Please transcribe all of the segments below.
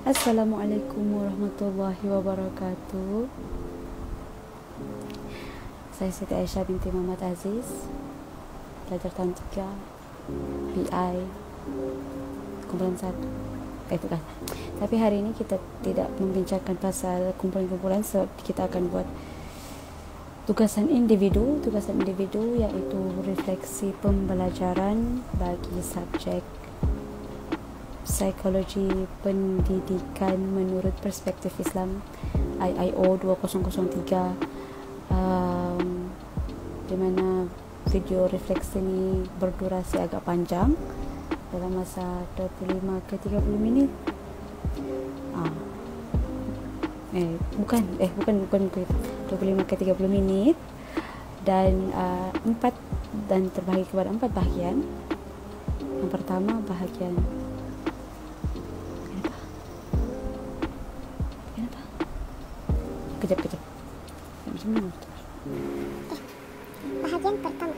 Assalamualaikum warahmatullahi wabarakatuh. Saya Siti Aisyah binti Muhammad Aziz, pelajar tahun 3 PI kumpulan 1. Bukan. Tapi hari ini kita tidak membincangkan pasal kumpulan-kumpulan, sebab kita akan buat tugasan individu iaitu refleksi pembelajaran bagi subjek Psikologi Pendidikan menurut Perspektif Islam IIO 2003, di mana video refleksi ini berdurasi agak panjang dalam masa 25 ke 30 minit. Bukan 25 ke 30 minit dan terbahagi kepada 4 bahagian. Yang pertama bahagian kejap. Bahagian pertama,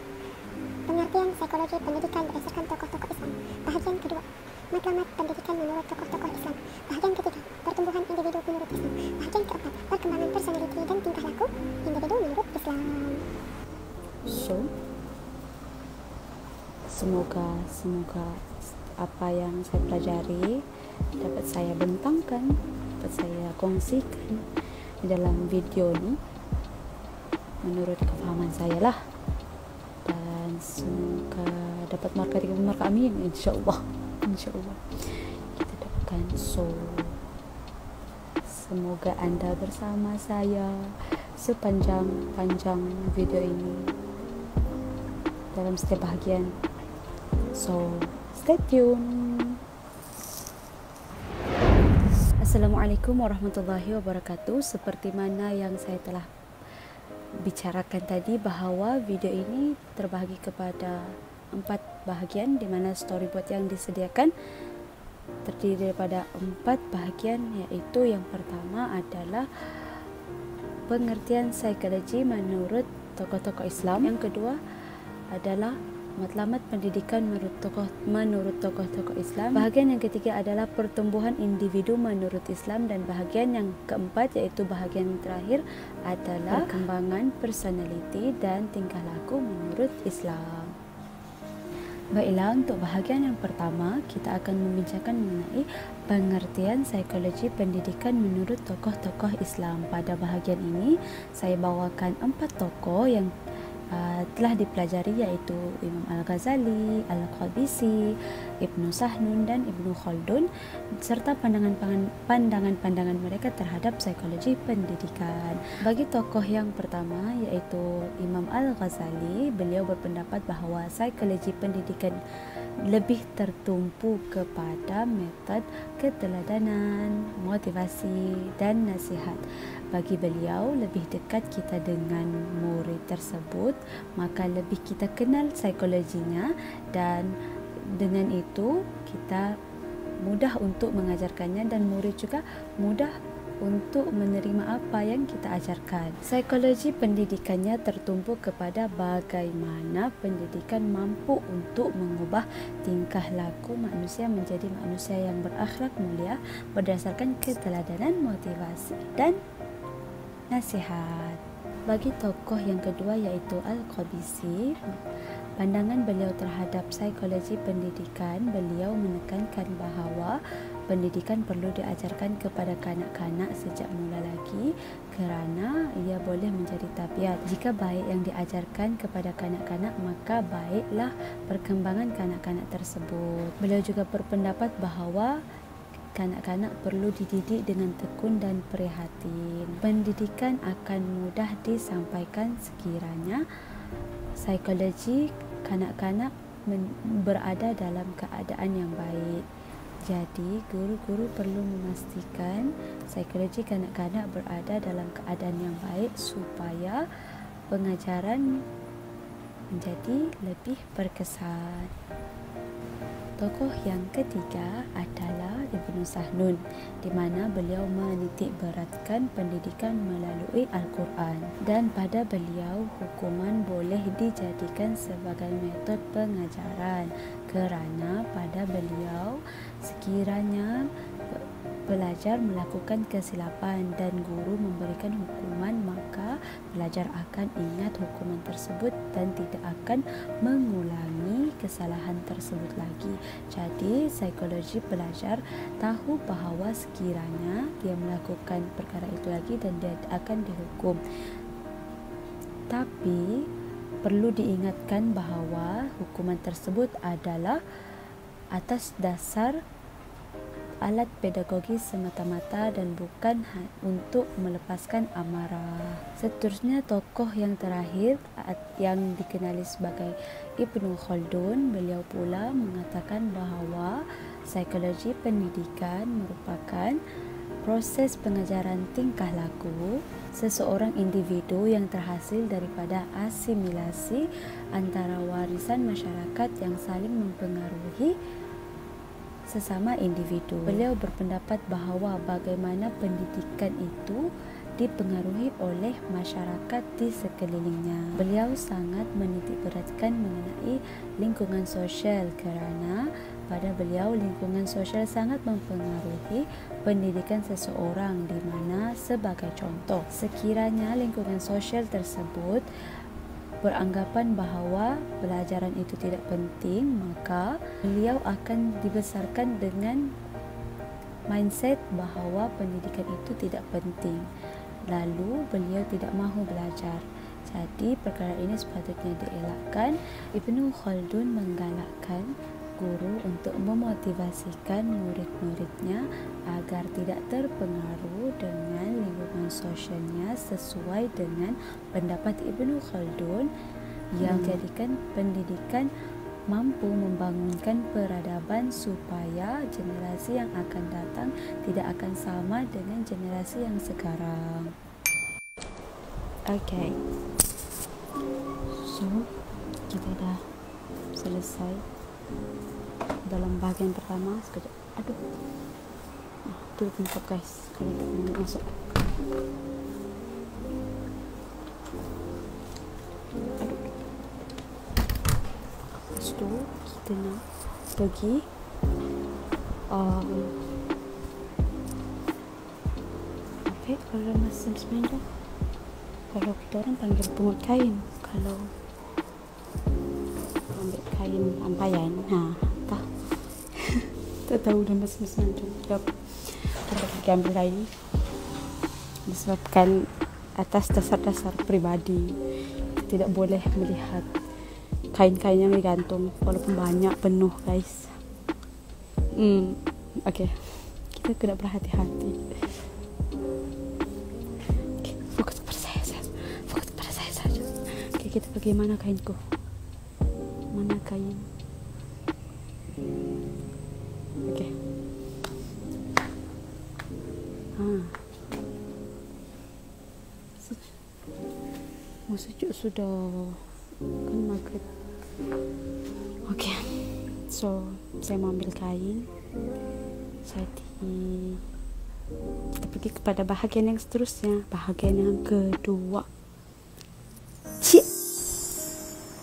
pengertian psikologi pendidikan berdasarkan tokoh-tokoh Islam. Bahagian kedua, matlamat pendidikan menurut tokoh-tokoh Islam. Bahagian ketiga, pertumbuhan individu menurut Islam. Bahagian keempat, perkembangan personality dan tingkah laku individu menurut Islam. Semoga apa yang saya pelajari dapat saya bentangkan, dapat saya kongsikan di dalam video ini menurut kefahaman saya lah, dan semoga dapat markah 30 markah, amin, insyaallah kita dapatkan. Semoga anda bersama saya sepanjang video ini dalam setiap bahagian, stay tune. Assalamualaikum warahmatullahi wabarakatuh. Seperti mana yang saya telah bicarakan tadi, bahawa video ini terbahagi kepada 4 bahagian, di mana storyboard yang disediakan terdiri daripada 4 bahagian, iaitu yang pertama adalah pengertian psikologi menurut tokoh-tokoh Islam. Yang kedua adalah matlamat pendidikan menurut tokoh-tokoh Islam. Bahagian yang ketiga adalah pertumbuhan individu menurut Islam, dan bahagian yang keempat, iaitu bahagian terakhir, adalah perkembangan personality dan tingkah laku menurut Islam. Baiklah, untuk bahagian yang pertama kita akan membincangkan mengenai pengertian psikologi pendidikan menurut tokoh-tokoh Islam. Pada bahagian ini saya bawakan 4 tokoh yang telah dipelajari, iaitu Imam Al-Ghazali, Al-Qabisi, Ibnu Sahnun dan Ibnu Khaldun, serta pandangan-pandangan mereka terhadap psikologi pendidikan. Bagi tokoh yang pertama, iaitu Imam Al-Ghazali, beliau berpendapat bahawa psikologi pendidikan lebih tertumpu kepada metod keteladanan, motivasi dan nasihat. Bagi beliau, lebih dekat kita dengan murid tersebut, maka lebih kita kenal psikologinya, dan dengan itu kita mudah untuk mengajarkannya, dan murid juga mudah untuk menerima apa yang kita ajarkan. Psikologi pendidikannya tertumpu kepada bagaimana pendidikan mampu untuk mengubah tingkah laku manusia menjadi manusia yang berakhlak mulia berdasarkan keteladanan, motivasi dan nasihat. Bagi tokoh yang kedua, iaitu Al-Qabisi, pandangan beliau terhadap psikologi pendidikan, beliau menekankan bahawa pendidikan perlu diajarkan kepada kanak-kanak sejak mula lagi, kerana ia boleh menjadi tabiat. Jika baik yang diajarkan kepada kanak-kanak, maka baiklah perkembangan kanak-kanak tersebut. Beliau juga berpendapat bahawa kanak-kanak perlu dididik dengan tekun dan prihatin. Pendidikan akan mudah disampaikan sekiranya psikologi kanak-kanak berada dalam keadaan yang baik. Jadi, guru-guru perlu memastikan psikologi kanak-kanak berada dalam keadaan yang baik supaya pengajaran menjadi lebih berkesan. Tokoh yang ketiga adalah Ibnu Sahnun, di mana beliau menitik beratkan pendidikan melalui Al-Quran, dan pada beliau hukuman boleh dijadikan sebagai metod pengajaran, kerana pada beliau sekiranya pelajar melakukan kesilapan dan guru memberikan hukuman, maka pelajar akan ingat hukuman tersebut dan tidak akan mengulangi kesalahan tersebut lagi. Jadi psikologi pelajar tahu bahawa sekiranya dia melakukan perkara itu lagi dan dia akan dihukum. Tapi perlu diingatkan bahawa hukuman tersebut adalah atas dasar alat pedagogi semata-mata dan bukan untuk melepaskan amarah. Seterusnya, tokoh yang terakhir yang dikenali sebagai Ibnu Khaldun, beliau pula mengatakan bahawa psikologi pendidikan merupakan proses pengajaran tingkah laku seseorang individu yang terhasil daripada asimilasi antara warisan masyarakat yang saling mempengaruhi sesama individu. Beliau berpendapat bahawa bagaimana pendidikan itu dipengaruhi oleh masyarakat di sekelilingnya. Beliau sangat menitikberatkan mengenai lingkungan sosial kerana pada beliau lingkungan sosial sangat mempengaruhi pendidikan seseorang, di mana sebagai contoh, sekiranya lingkungan sosial tersebut beranggapan bahawa pelajaran itu tidak penting, maka beliau akan dibesarkan dengan mindset bahawa pendidikan itu tidak penting. Lalu beliau tidak mahu belajar. Jadi perkara ini sepatutnya dielakkan. Ibnu Khaldun menggalakkan guru untuk memotivasikan murid-muridnya agar tidak terpengaruh dengan lingkungan sosialnya sesuai dengan pendapat Ibnu Khaldun yang menjadikan pendidikan mampu membangunkan peradaban supaya generasi yang akan datang tidak akan sama dengan generasi yang sekarang. Okay. So, kita dah selesai dalam bahagian pertama. Sekejap. Aduh. Tutup tempat guys. Kalau kita masuk. Aduh. Lepas tu kita nak pergi apa kalau masa semenjak kalau kita orang panggil pungut kain, kalau ambil kain ampayan, tak tak tahu dah masa-masa macam kita pergi ambil kain disebabkan atas dasar-dasar pribadi tidak boleh melihat kain-kain yang digantung walaupun banyak penuh guys. Okay, kita kena berhati-hati. Okay, fokus kepada saya saja. Okay, kita pergi. Mana kainku? Mana kain? Okay. Sejuk sudah kan maghrib. Okay, so saya mau ambil kain. Jadi kita pergi kepada bahagian yang seterusnya, bahagian yang kedua.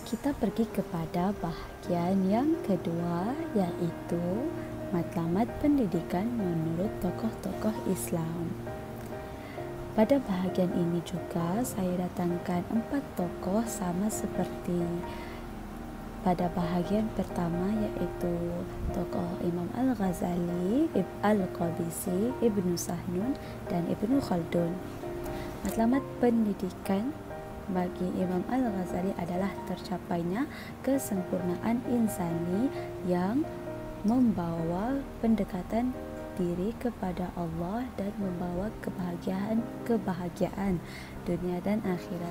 Kita pergi kepada bahagian yang kedua, yaitu matlamat pendidikan menurut tokoh-tokoh Islam. Pada bahagian ini juga saya datangkan 4 tokoh sama seperti pada bahagian pertama, yaitu tokoh Imam Al-Ghazali, Al-Qabisi, Ibnu Sahnun dan Ibnu Khaldun. Matlamat pendidikan bagi Imam Al-Ghazali adalah tercapainya kesempurnaan insani yang membawa pendekatan diri kepada Allah dan membawa kebahagiaan dunia dan akhirat.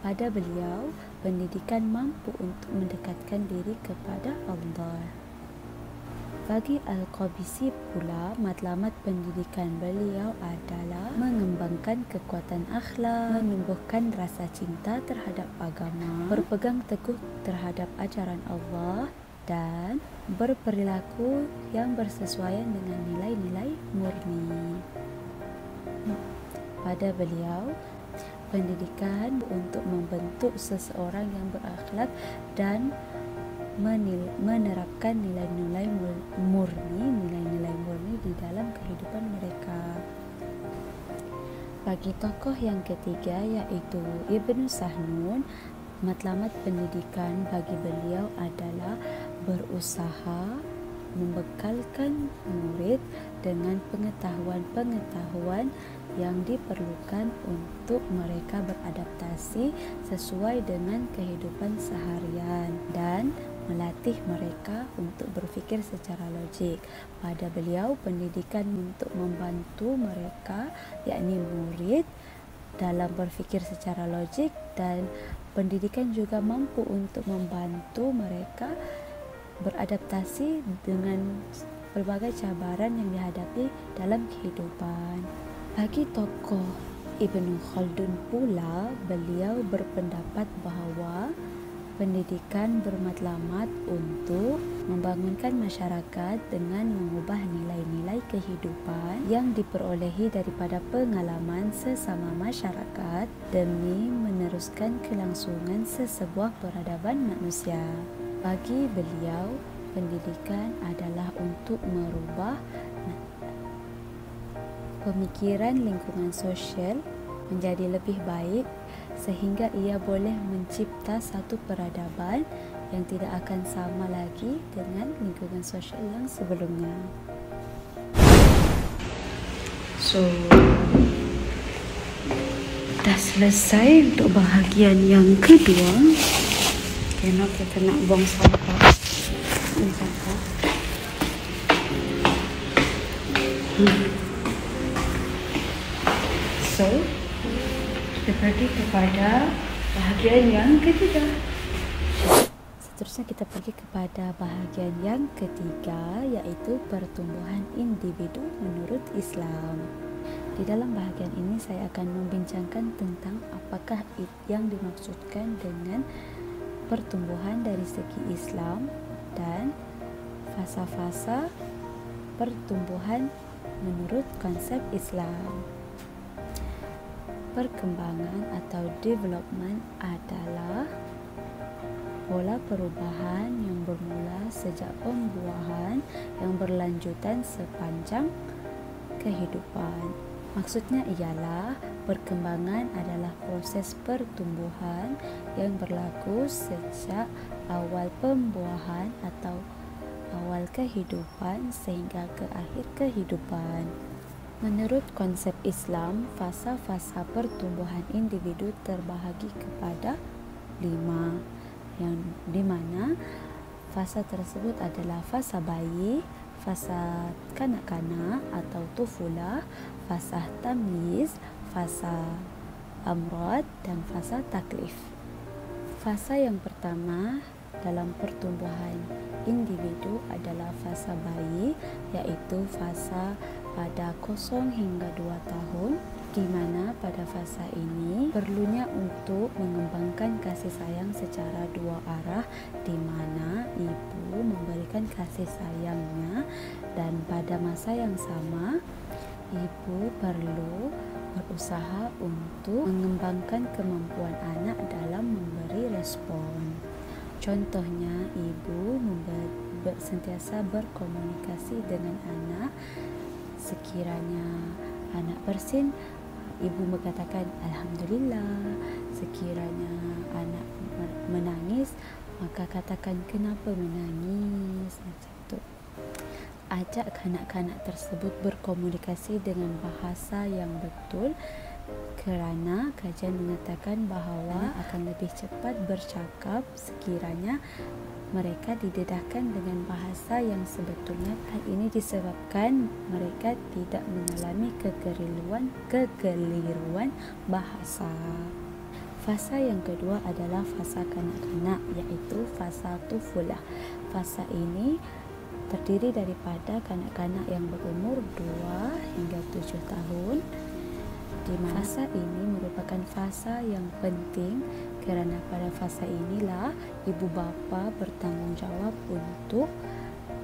Pada beliau, pendidikan mampu untuk mendekatkan diri kepada Allah. Bagi Al-Qabisi pula, matlamat pendidikan beliau adalah mengembangkan kekuatan akhlak, menumbuhkan rasa cinta terhadap agama, berpegang teguh terhadap ajaran Allah, dan berperilaku yang bersesuaian dengan nilai-nilai murni. Pada beliau, pendidikan untuk membentuk seseorang yang berakhlak dan menerapkan nilai-nilai murni di dalam kehidupan mereka. Bagi tokoh yang ketiga yaitu Ibnu Sahnun, matlamat pendidikan bagi beliau adalah berusaha membekalkan murid dengan pengetahuan-pengetahuan yang diperlukan untuk mereka beradaptasi sesuai dengan kehidupan seharian dan melatih mereka untuk berfikir secara logik. Pada beliau, pendidikan untuk membantu mereka, yakni murid, dalam berfikir secara logik, dan pendidikan juga mampu untuk membantu mereka beradaptasi dengan berbagai cabaran yang dihadapi dalam kehidupan. Bagi tokoh Ibnu Khaldun pula, beliau berpendapat bahawa pendidikan bermatlamat untuk membangunkan masyarakat dengan mengubah nilai-nilai kehidupan yang diperolehi daripada pengalaman sesama masyarakat demi meneruskan kelangsungan sesebuah peradaban manusia. Bagi beliau, pendidikan adalah untuk merubah pemikiran lingkungan sosial menjadi lebih baik sehingga ia boleh mencipta satu peradaban yang tidak akan sama lagi dengan lingkungan sosial yang sebelumnya. So, dah selesai untuk bahagian yang kedua. Kena kita nak buang sampah. Ini sampah. So, kita pergi kepada bahagian yang ketiga. Seterusnya kita pergi kepada bahagian yang ketiga, iaitu pertumbuhan individu menurut Islam. Di dalam bahagian ini saya akan membincangkan tentang apakah yang dimaksudkan dengan pertumbuhan dari segi Islam dan fasa-fasa pertumbuhan menurut konsep Islam. Perkembangan atau development adalah pola perubahan yang bermula sejak pembuahan yang berlanjutan sepanjang kehidupan. Maksudnya ialah perkembangan adalah proses pertumbuhan yang berlaku sejak awal pembuahan atau awal kehidupan sehingga ke akhir kehidupan. Menurut konsep Islam, fasa-fasa pertumbuhan individu terbahagi kepada 5, yang di mana fasa tersebut adalah fasa bayi, fasa kanak-kanak atau tufulah, fasa tamyiz, fasa amrad dan fasa taklif. Fasa yang pertama dalam pertumbuhan individu adalah fasa bayi, iaitu fasa pada 0 hingga 2 tahun, di mana pada fasa ini perlunya untuk mengembangkan kasih sayang secara dua arah, di mana ibu memberikan kasih sayangnya dan pada masa yang sama ibu perlu berusaha untuk mengembangkan kemampuan anak dalam memberi respon. Contohnya, ibu sentiasa berkomunikasi dengan anak. Sekiranya anak bersin, ibu mengatakan Alhamdulillah. Sekiranya anak menangis, maka katakan kenapa menangis, macam tu. Ajak kanak-kanak tersebut berkomunikasi dengan bahasa yang betul, kerana kajian mengatakan bahawa akan lebih cepat bercakap sekiranya mereka didedahkan dengan bahasa yang sebetulnya. Hal ini disebabkan mereka tidak mengalami kekeliruan bahasa. Fasa yang kedua adalah fasa kanak-kanak, iaitu fasa tufulah. Fasa ini terdiri daripada kanak-kanak yang berumur 2 hingga 7 tahun. Di mana fasa ini merupakan fasa yang penting kerana pada fasa inilah ibu bapa bertanggungjawab untuk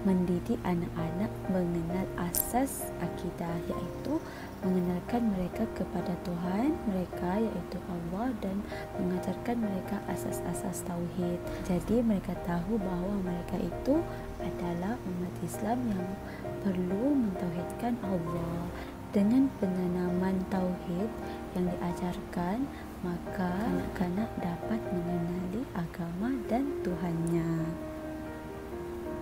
mendidik anak-anak mengenal asas akidah, iaitu mengenalkan mereka kepada Tuhan mereka iaitu Allah dan mengajarkan mereka asas-asas tauhid. Jadi mereka tahu bahawa mereka itu adalah umat Islam yang perlu mentauhidkan Allah. Dengan penanaman tauhid yang diajarkan, maka kanak-kanak dapat mengenali agama dan Tuhannya.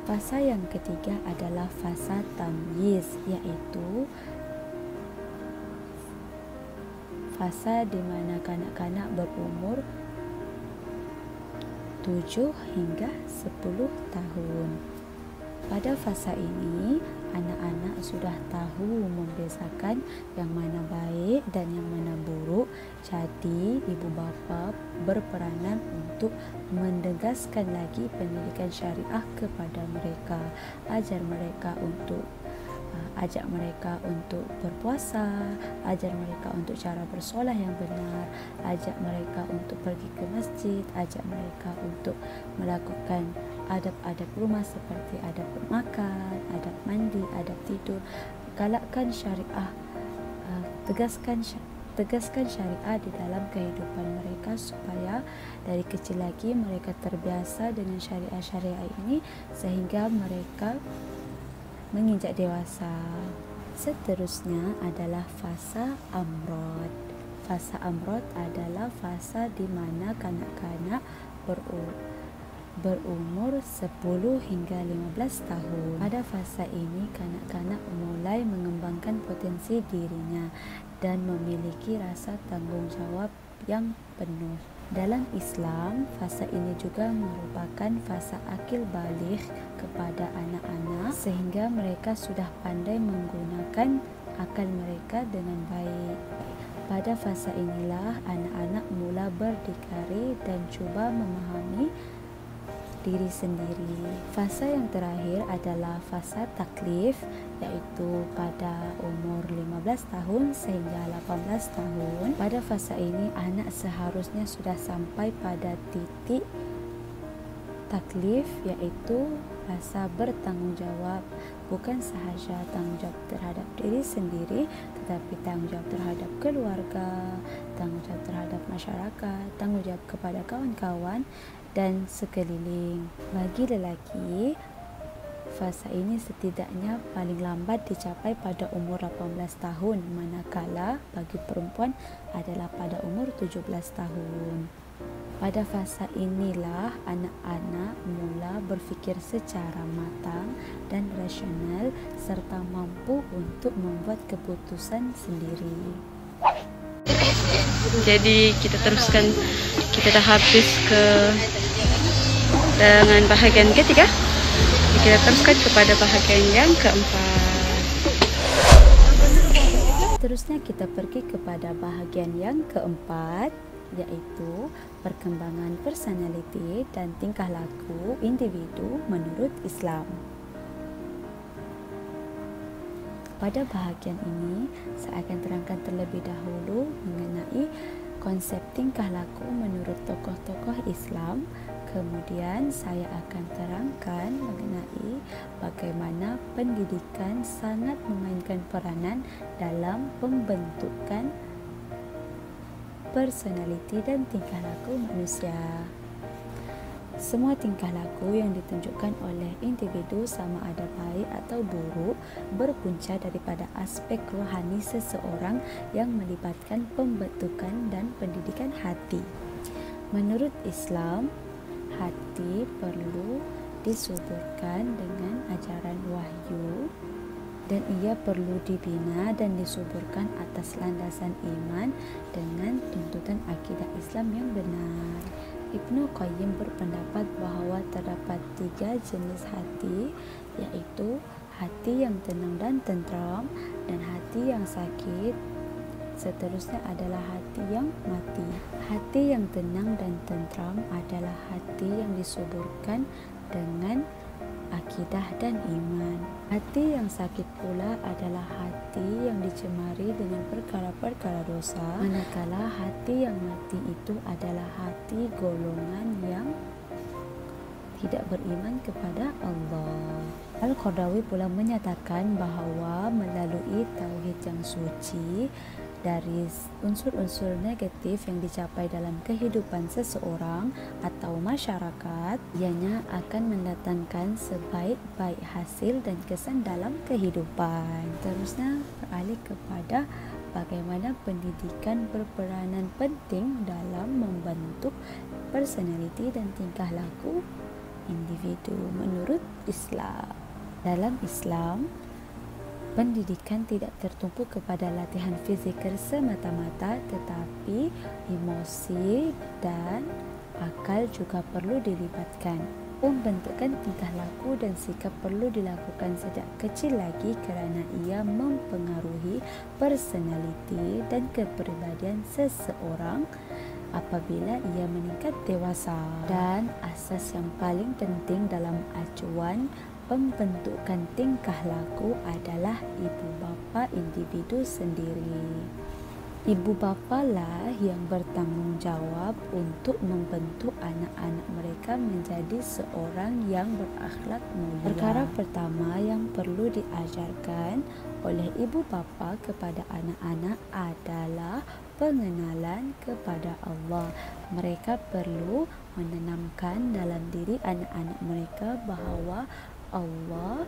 Fasa yang ketiga adalah fasa tamyiz, iaitu fasa di mana kanak-kanak berumur 7 hingga 10 tahun. Pada fasa ini, anak-anak sudah tahu membezakan yang mana baik dan yang mana buruk. Jadi, ibu bapa berperanan untuk mendegaskan lagi pendidikan syariah kepada mereka. Ajak mereka untuk berpuasa, ajar mereka untuk cara bersolat yang benar, ajak mereka untuk pergi ke masjid, ajak mereka untuk melakukan adab-adab rumah seperti adab makan, adab mandi, adab tidur. Galakkan syariah, tegaskan syariah di dalam kehidupan mereka supaya dari kecil lagi mereka terbiasa dengan syariah-syariah ini sehingga mereka menginjak dewasa. Seterusnya adalah fasa amrod. Fasa amrod adalah fasa di mana kanak-kanak berumur 10 hingga 15 tahun. Pada fasa ini, kanak-kanak mulai mengembangkan potensi dirinya dan memiliki rasa tanggung jawab yang penuh. Dalam Islam, fasa ini juga merupakan fasa akil baligh kepada anak-anak sehingga mereka sudah pandai menggunakan akal mereka dengan baik. Pada fasa inilah anak-anak mula berdikari dan cuba memahami diri sendiri. Fasa yang terakhir adalah fasa taklif, iaitu pada umur 15 tahun sehingga 18 tahun. Pada fasa ini anak seharusnya sudah sampai pada titik taklif, iaitu rasa bertanggung jawab, bukan sahaja tanggung jawab terhadap diri sendiri tetapi tanggung jawab terhadap keluarga, tanggung jawab terhadap masyarakat, tanggung jawab kepada kawan-kawan dan sekeliling. Bagi lelaki, fasa ini setidaknya paling lambat dicapai pada umur 18 tahun, manakala bagi perempuan adalah pada umur 17 tahun. Pada fasa inilah anak-anak mula berfikir secara matang dan rasional serta mampu untuk membuat keputusan sendiri. Jadi kita teruskan, kita dah habis dengan bahagian ketiga. Kita teruskan kepada bahagian yang keempat. Seterusnya kita pergi kepada bahagian yang keempat, yaitu perkembangan personaliti dan tingkah laku individu menurut Islam. Pada bahagian ini, saya akan terangkan terlebih dahulu mengenai konsep tingkah laku menurut tokoh-tokoh Islam. Kemudian saya akan terangkan mengenai bagaimana pendidikan sangat memainkan peranan dalam pembentukan personaliti dan tingkah laku manusia. Semua tingkah laku yang ditunjukkan oleh individu sama ada baik atau buruk berpunca daripada aspek rohani seseorang yang melibatkan pembentukan dan pendidikan hati. Menurut Islam, hati perlu disuburkan dengan ajaran wahyu dan ia perlu dibina dan disuburkan atas landasan iman dengan tuntutan akidah Islam yang benar. Ibnu Qayyim berpendapat bahawa terdapat 3 jenis hati, iaitu hati yang tenang dan tentram dan hati yang sakit. Seterusnya adalah hati yang mati. Hati yang tenang dan tentram adalah hati yang disuburkan dengan akidah dan iman. Hati yang sakit pula adalah hati yang dicemari dengan perkara-perkara dosa, manakala hati yang mati itu adalah hati golongan yang tidak beriman kepada Allah. Al-Qardawi pula menyatakan bahawa melalui tauhid yang suci, dari unsur-unsur negatif yang dicapai dalam kehidupan seseorang atau masyarakat, ianya akan mendatangkan sebaik-baik hasil dan kesan dalam kehidupan. Terusnya beralih kepada bagaimana pendidikan berperanan penting dalam membentuk personaliti dan tingkah laku individu menurut Islam. Dalam Islam, pendidikan tidak tertumpu kepada latihan fizikal semata-mata, tetapi emosi dan akal juga perlu dilibatkan. Pembentukan tingkah laku dan sikap perlu dilakukan sejak kecil lagi kerana ia mempengaruhi personaliti dan kepribadian seseorang apabila ia meningkat dewasa. Dan asas yang paling penting dalam acuan pembentukan tingkah laku adalah ibu bapa individu sendiri. Ibu bapa lah yang bertanggungjawab untuk membentuk anak-anak mereka menjadi seorang yang berakhlak mulia. Perkara pertama yang perlu diajarkan oleh ibu bapa kepada anak-anak adalah pengenalan kepada Allah. Mereka perlu menanamkan dalam diri anak-anak mereka bahawa Allah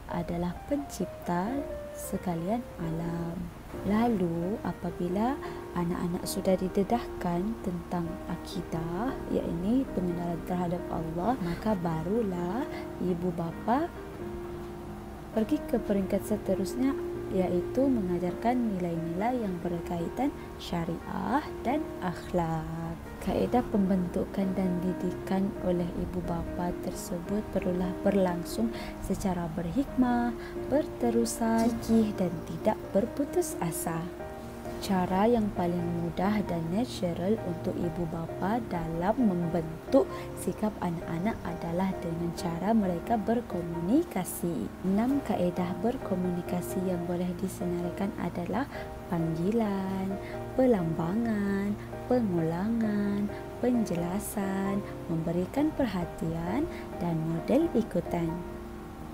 adalah pencipta sekalian alam. Lalu apabila anak-anak sudah didedahkan tentang akidah, iaitu pengenalan terhadap Allah, maka barulah ibu bapa pergi ke peringkat seterusnya, iaitu mengajarkan nilai-nilai yang berkaitan syariah dan akhlak. Kaedah pembentukan dan didikan oleh ibu bapa tersebut perlulah berlangsung secara berhikmah, berterusan, gigih dan tidak berputus asa. Cara yang paling mudah dan natural untuk ibu bapa dalam membentuk sikap anak-anak adalah dengan cara mereka berkomunikasi. 6 kaedah berkomunikasi yang boleh disenaraikan adalah panggilan, pelambangan, pengulangan, penjelasan, memberikan perhatian dan model ikutan.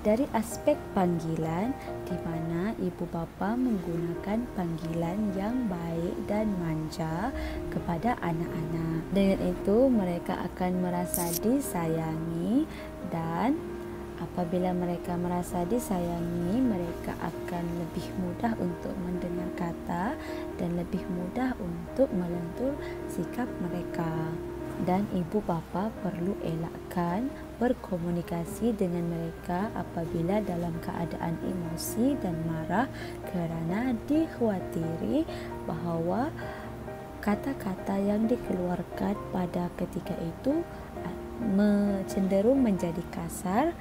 Dari aspek panggilan, di mana ibu bapa menggunakan panggilan yang baik dan manja kepada anak-anak. Dengan itu mereka akan merasa disayangi, dan apabila mereka merasa disayangi, mereka akan lebih mudah untuk mendengar kata dan lebih mudah untuk melentur sikap mereka. Dan ibu bapa perlu elakkan berkomunikasi dengan mereka apabila dalam keadaan emosi dan marah, kerana dikhawatiri bahawa kata-kata yang dikeluarkan pada ketika itu cenderung menjadi kasar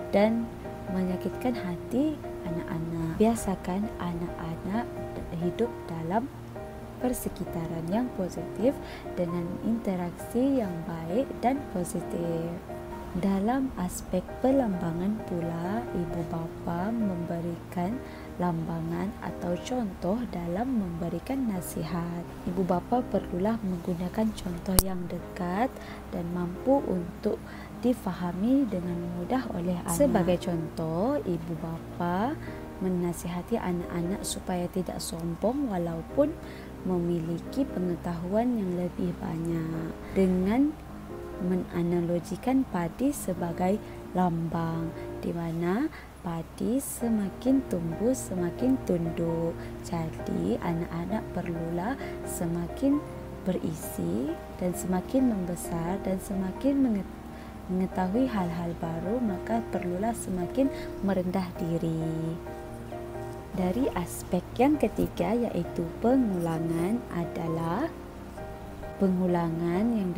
dan menyakitkan hati anak-anak. Biasakan anak-anak hidup dalam persekitaran yang positif dengan interaksi yang baik dan positif. Dalam aspek pelambangan pula, ibu bapa memberikan lambangan atau contoh dalam memberikan nasihat. Ibu bapa perlulah menggunakan contoh yang dekat dan mampu untuk difahami dengan mudah oleh anak. Sebagai contoh, ibu bapa menasihati anak-anak supaya tidak sombong walaupun memiliki pengetahuan yang lebih banyak, dengan menanalogikan padi sebagai lambang, di mana padi semakin tumbuh semakin tunduk. Jadi anak-anak perlulah semakin berisi dan semakin membesar dan semakin mengetahui hal-hal baru, maka perlulah semakin merendah diri. Dari aspek yang ketiga, iaitu pengulangan, adalah pengulangan yang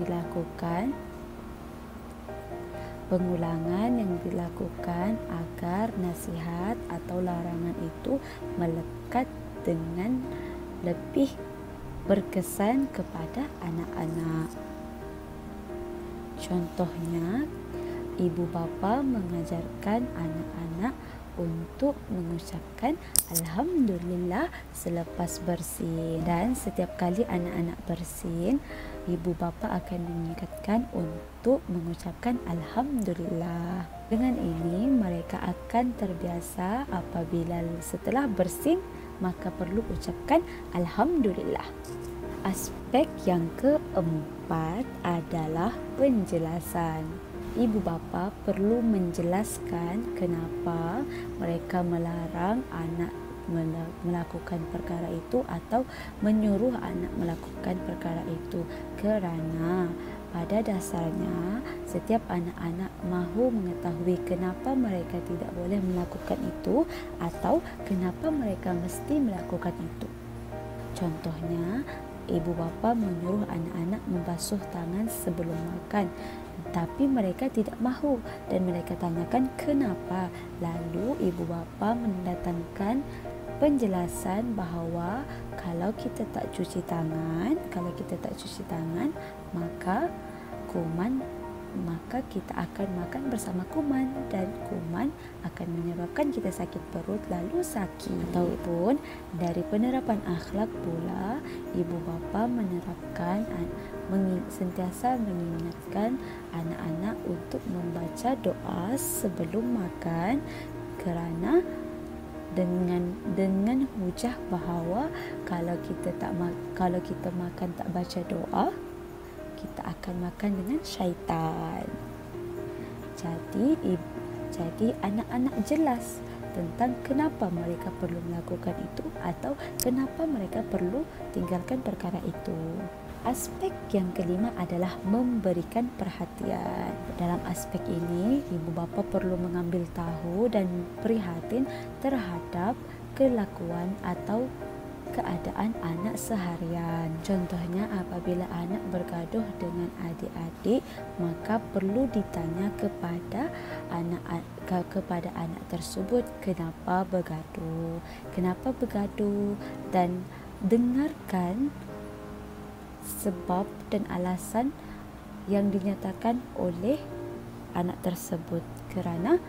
dilakukan agar nasihat atau larangan itu melekat dengan lebih berkesan kepada anak-anak. Contohnya, ibu bapa mengajarkan anak-anak untuk mengucapkan Alhamdulillah selepas bersin, dan setiap kali anak-anak bersin, ibu bapa akan mengingatkan untuk mengucapkan Alhamdulillah. Dengan ini mereka akan terbiasa apabila setelah bersin maka perlu ucapkan Alhamdulillah. Aspek yang keempat adalah penjelasan. Ibu bapa perlu menjelaskan kenapa mereka melarang anak melakukan perkara itu atau menyuruh anak melakukan perkara itu, kerana pada dasarnya setiap anak-anak mahu mengetahui kenapa mereka tidak boleh melakukan itu atau kenapa mereka mesti melakukan itu. Contohnya, ibu bapa menyuruh anak-anak membasuh tangan sebelum makan, tapi mereka tidak mahu dan mereka tanyakan kenapa. Lalu ibu bapa mendatangkan penjelasan bahawa kalau kita tak cuci tangan, maka kita akan makan bersama kuman dan kuman akan menyebabkan kita sakit perut lalu sakit. Ataupun dari penerapan akhlak pula, ibu bapa menerapkan sentiasa mengingatkan anak-anak untuk membaca doa sebelum makan, kerana dengan hujah bahawa kalau kita makan tak baca doa, kita akan makan dengan syaitan. Jadi anak-anak jelas tentang kenapa mereka perlu melakukan itu atau kenapa mereka perlu tinggalkan perkara itu. Aspek yang kelima adalah memberikan perhatian. Dalam aspek ini, ibu bapa perlu mengambil tahu dan prihatin terhadap kelakuan atau keadaan anak seharian. Contohnya, apabila anak bergaduh dengan adik-adik, maka perlu ditanya kepada anak tersebut kenapa bergaduh dan dengarkan sebab dan alasan yang dinyatakan oleh anak tersebut, kerana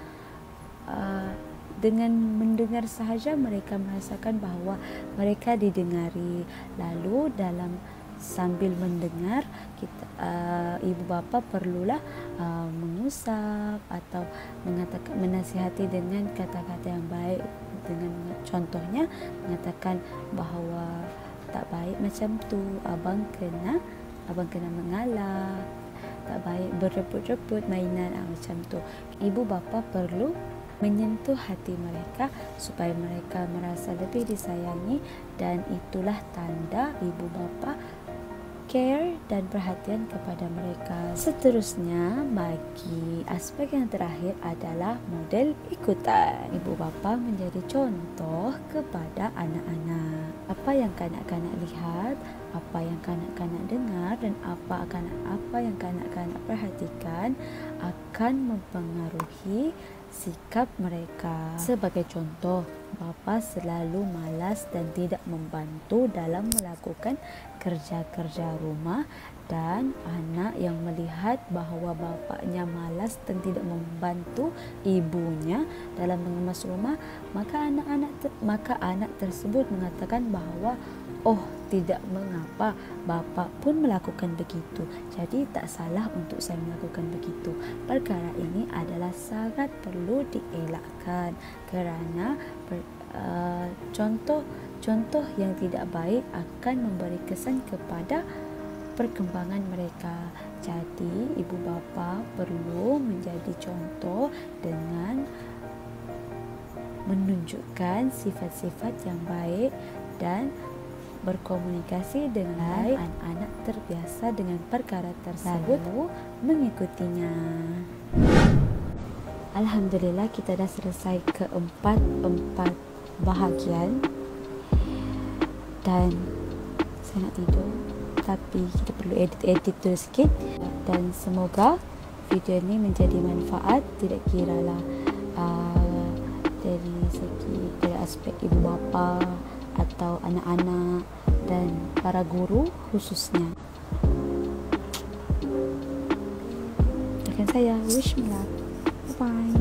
dengan mendengar sahaja mereka merasakan bahawa mereka didengari. Lalu sambil mendengar, ibu bapa perlulah mengusap atau menasihati dengan kata-kata yang baik, dengan contohnya mengatakan bahawa tak baik macam tu, abang kena mengalah, tak baik berebut-rebut mainan macam tu. Ibu bapa perlu menyentuh hati mereka supaya mereka merasa lebih disayangi, dan itulah tanda ibu bapa care dan perhatian kepada mereka. Seterusnya, bagi aspek yang terakhir adalah model ikutan. Ibu bapa menjadi contoh kepada anak-anak. Apa yang kanak-kanak lihat, apa yang kanak-kanak dengar dan apa yang kanak-kanak perhatikan akan mempengaruhi sikap mereka. Sebagai contoh, bapa selalu malas dan tidak membantu dalam melakukan kerja-kerja rumah, dan anak yang melihat bahawa bapaknya malas dan tidak membantu ibunya dalam mengemas rumah, maka anak tersebut mengatakan bahawa tidak mengapa, bapa pun melakukan begitu, jadi tak salah untuk saya melakukan begitu. Perkara ini adalah sangat perlu dielakkan, kerana contoh yang tidak baik akan memberi kesan kepada perkembangan mereka. Jadi ibu bapa perlu menjadi contoh dengan menunjukkan sifat-sifat yang baik dan berkomunikasi dengan baik. Anak-anak terbiasa dengan perkara tersebut lalu mengikutinya. Alhamdulillah, kita dah selesai keempat bahagian dan saya nak tidur, tapi kita perlu edit dulu sikit, dan semoga video ini menjadi manfaat, tidak kiralah dari aspek ibu bapa atau anak-anak dan para guru khususnya. Doakan saya, wish me luck. Bye bye.